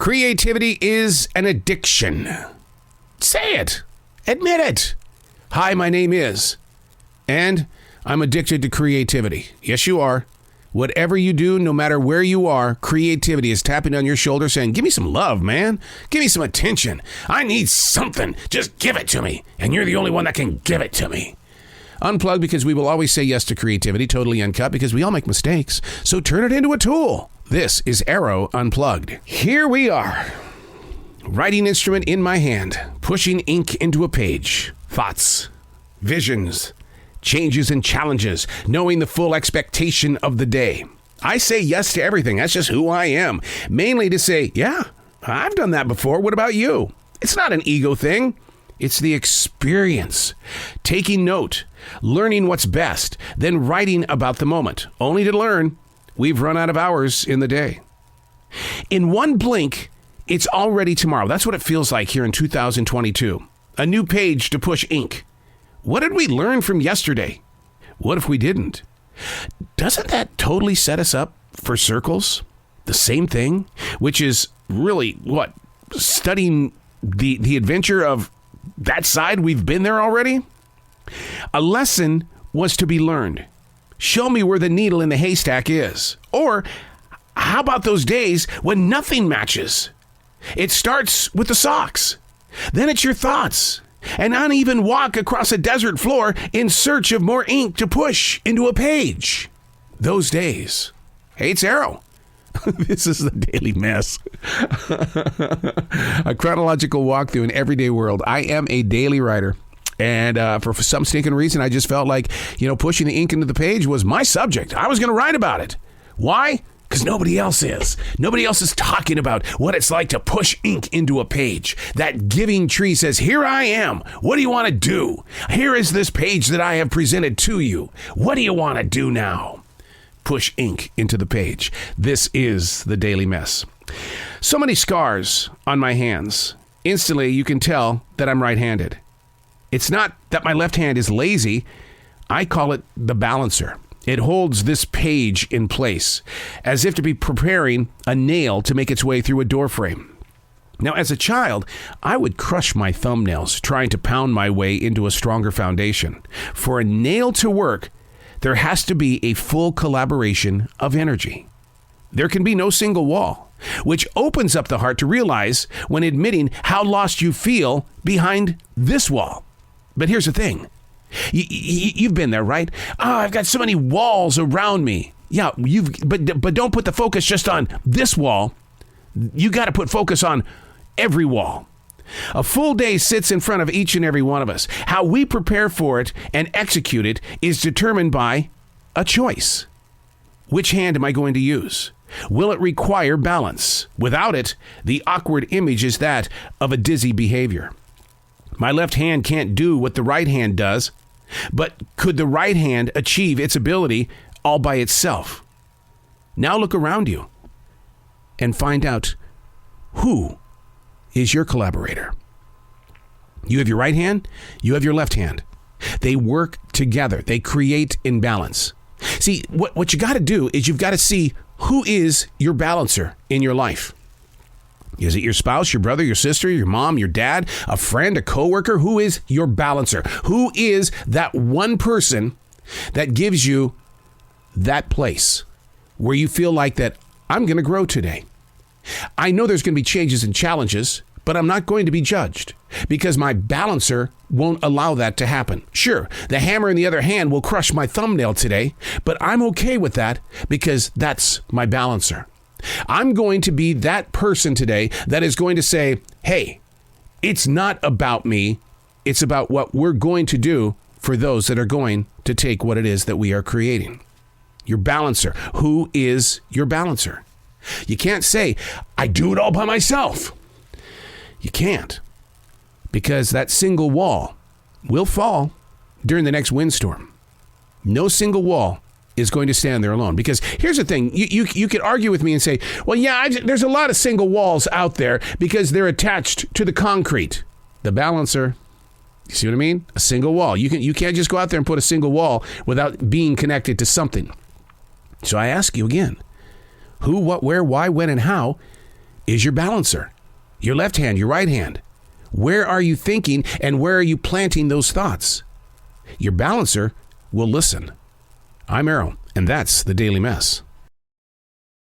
Creativity is an addiction. Say it. Admit it. Hi, my name is. And I'm addicted to creativity. Yes, you are. Whatever you do, no matter where you are, creativity is tapping on your shoulder saying, give me some love, man. Give me some attention. I need something. Just give it to me. And you're the only one that can give it to me. Unplugged, because we will always say yes to creativity. Totally Uncut, because we all make mistakes. So turn it into a tool. This is Arroe Unplugged. Here we are. Writing instrument in my hand. Pushing ink into a page. Thoughts. Visions. Changes and challenges, knowing the full expectation of the day. I say yes to everything. That's just who I am. Mainly to say, yeah, I've done that before. What about you? It's not an ego thing. It's the experience. Taking note, learning what's best, then writing about the moment, only to learn we've run out of hours in the day. In one blink, it's already tomorrow. That's what it feels like here in 2022. A new page to push ink. What did we learn from yesterday? What if we didn't? Doesn't that totally set us up for circles? The same thing, which is really what? Studying the adventure of that side we've been there already? A lesson was to be learned. Show me where the needle in the haystack is. Or how about those days when nothing matches? It starts with the socks. Then it's your thoughts. An uneven walk across a desert floor in search of more ink to push into a page. Those days. Hey, it's Arroe. This is the Daily Mess. A chronological walk through an everyday world. I am a daily writer. And for some stinking reason, I just felt like, pushing the ink into the page was my subject. I was going to write about it. Why? Because nobody else is. Nobody else is talking about what it's like to push ink into a page. That giving tree says, here I am. What do you want to do? Here is this page that I have presented to you. What do you want to do now? Push ink into the page. This is the Daily Mess. So many scars on my hands. Instantly, you can tell that I'm right-handed. It's not that my left hand is lazy. I call it the balancer. It holds this page in place, as if to be preparing a nail to make its way through a doorframe. Now, as a child, I would crush my thumbnails trying to pound my way into a stronger foundation. For a nail to work, there has to be a full collaboration of energy. There can be no single wall, which opens up the heart to realize when admitting how lost you feel behind this wall. But here's the thing. You've been there, right? Oh, I've got so many walls around me. Yeah, but don't put the focus just on this wall. You got to put focus on every wall. A full day sits in front of each and every one of us. How we prepare for it and execute it is determined by a choice. Which hand am I going to use? Will it require balance? Without it, the awkward image is that of a dizzy behavior. My left hand can't do what the right hand does. But could the right hand achieve its ability all by itself? Now look around you and find out who is your collaborator. You have your right hand, you have your left hand. They work together. They create in balance. See, what you got to do is you've got to see who is your balancer in your life. Is it your spouse, your brother, your sister, your mom, your dad, a friend, a coworker? Who is your balancer? Who is that one person that gives you that place where you feel like that I'm going to grow today? I know there's going to be changes and challenges, but I'm not going to be judged because my balancer won't allow that to happen. Sure, the hammer in the other hand will crush my thumbnail today, but I'm okay with that because that's my balancer. I'm going to be that person today that is going to say, hey, it's not about me. It's about what we're going to do for those that are going to take what it is that we are creating. Your balancer. Who is your balancer? You can't say, I do it all by myself. You can't, because that single wall will fall during the next windstorm. No single wall is going to stand there alone. Because here's the thing, you could argue with me and say, well, yeah, there's a lot of single walls out there because they're attached to the concrete. The balancer, you see what I mean? A single wall. You can't just go out there and put a single wall without being connected to something. So I ask you again, who, what, where, why, when, and how is your balancer. Your left hand, your right hand. Where are you thinking and where are you planting those thoughts? Your balancer will listen. I'm Arroe, and that's the Daily Mess.